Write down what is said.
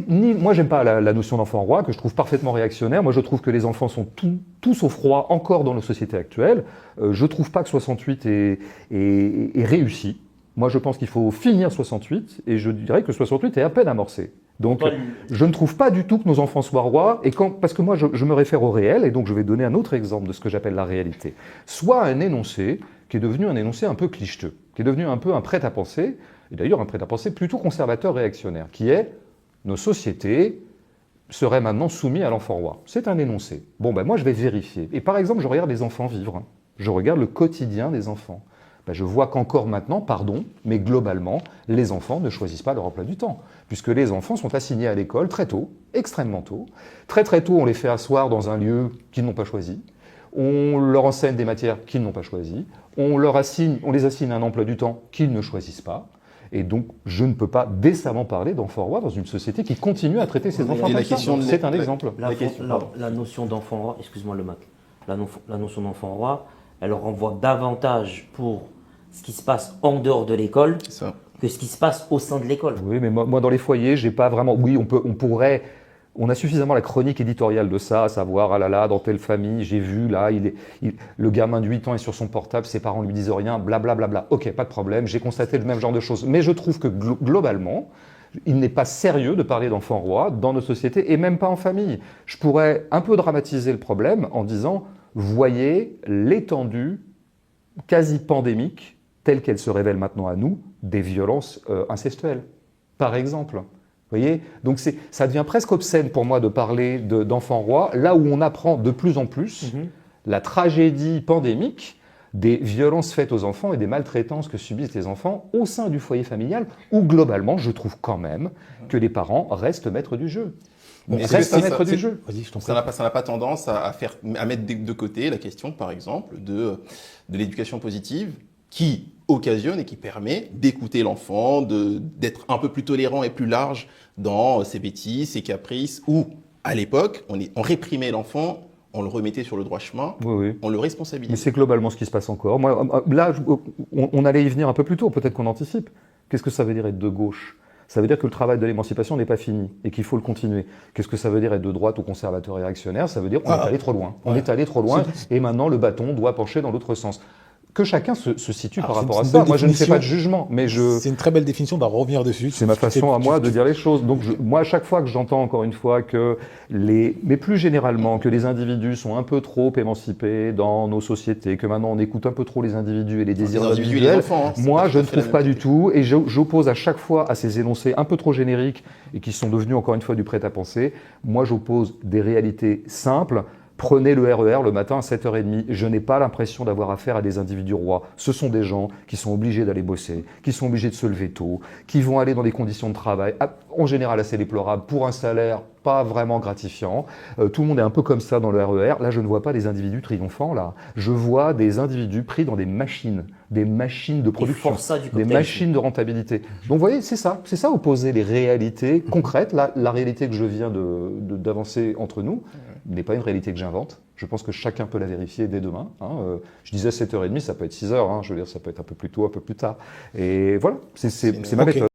Moi, j'aime pas la notion d'enfant roi, que je trouve parfaitement réactionnaire. Moi, je trouve que les enfants sont tout sauf rois encore dans nos sociétés actuelles. Je trouve pas que 68 est réussi. Moi, je pense qu'il faut finir 68, et je dirais que 68 est à peine amorcé. Donc, je ne trouve pas du tout que nos enfants soient rois, parce que moi, je me réfère au réel, et donc je vais donner un autre exemple de ce que j'appelle la réalité. Soit un énoncé qui est devenu un énoncé un peu clicheteux, qui est devenu un peu un prêt-à-penser, et d'ailleurs un prêt-à-penser plutôt conservateur réactionnaire, qui est nos sociétés seraient maintenant soumises à l'enfant roi. C'est un énoncé. Bon, ben moi je vais vérifier. Et par exemple, je regarde les enfants vivre. Je regarde le quotidien des enfants. Ben, je vois qu'encore maintenant, pardon, mais globalement, les enfants ne choisissent pas leur emploi du temps. Puisque les enfants sont assignés à l'école très tôt, extrêmement tôt. Très très tôt, on les fait asseoir dans un lieu qu'ils n'ont pas choisi. On leur enseigne des matières qu'ils n'ont pas choisies. On les assigne un emploi du temps qu'ils ne choisissent pas. Et donc, je ne peux pas décemment parler d'enfant roi dans une société qui continue à traiter ses enfants comme ça. C'est un exemple. La notion d'enfant roi, excuse-moi le Mac, la notion d'enfant roi, elle renvoie davantage pour ce qui se passe en dehors de l'école que ce qui se passe au sein de l'école. Oui, mais moi dans les foyers, j'ai pas vraiment... Oui, on pourrait... On a suffisamment la chronique éditoriale de ça, à savoir, ah là là, dans telle famille, j'ai vu, là, le gamin de 8 ans est sur son portable, ses parents ne lui disent rien, blablabla. Bla, bla. Ok, pas de problème, j'ai constaté le même genre de choses. Mais je trouve que globalement, il n'est pas sérieux de parler d'enfant roi dans nos sociétés, et même pas en famille. Je pourrais un peu dramatiser le problème en disant, voyez l'étendue quasi pandémique, telle qu'elle se révèle maintenant à nous, des violences incestuelles, par exemple. Vous voyez, donc ça devient presque obscène pour moi de parler d'enfants rois, là où on apprend de plus en plus la tragédie pandémique des violences faites aux enfants et des maltraitances que subissent les enfants au sein du foyer familial, où globalement, je trouve quand même que les parents restent maîtres du jeu. Ça n'a pas tendance à mettre de côté la question, par exemple, de l'éducation positive, qui occasionne et qui permet d'écouter l'enfant, d'être un peu plus tolérant et plus large dans ses bêtises, ses caprices, où, à l'époque, on réprimait l'enfant, on le remettait sur le droit chemin, on le responsabilisait. Mais c'est globalement ce qui se passe encore. Moi, là, on allait y venir un peu plus tôt, peut-être qu'on anticipe. Qu'est-ce que ça veut dire être de gauche ? Ça veut dire que le travail de l'émancipation n'est pas fini et qu'il faut le continuer. Qu'est-ce que ça veut dire être de droite ou conservateur et réactionnaire ? Ça veut dire qu'on est allé trop loin. On est allé trop loin et maintenant le bâton doit pencher dans l'autre sens. Que chacun se situe par rapport à ça. Moi, je ne fais pas de jugement, mais C'est une très belle définition, on va revenir dessus. C'est ma façon à moi de dire les choses. Donc, moi, à chaque fois que j'entends encore une fois que mais plus généralement, que les individus sont un peu trop émancipés dans nos sociétés, que maintenant on écoute un peu trop les individus et les désirs individuels, moi, je ne trouve pas du tout. Et j'oppose à chaque fois à ces énoncés un peu trop génériques et qui sont devenus encore une fois du prêt-à-penser. Moi, j'oppose des réalités simples. Prenez le RER le matin à 7h30, je n'ai pas l'impression d'avoir affaire à des individus rois. Ce sont des gens qui sont obligés d'aller bosser, qui sont obligés de se lever tôt, qui vont aller dans des conditions de travail, en général assez déplorables, pour un salaire pas vraiment gratifiant. Tout le monde est un peu comme ça dans le RER. Là, je ne vois pas des individus triomphants, là. Je vois des individus pris dans des machines de production, des machines de rentabilité. Donc, vous voyez, c'est ça opposer les réalités concrètes. La réalité que je viens d'avancer entre nous n'est pas une réalité que j'invente. Je pense que chacun peut la vérifier dès demain. Je disais 7h30, ça peut être 6h. Je veux dire, ça peut être un peu plus tôt, un peu plus tard. Et voilà, c'est ma méthode.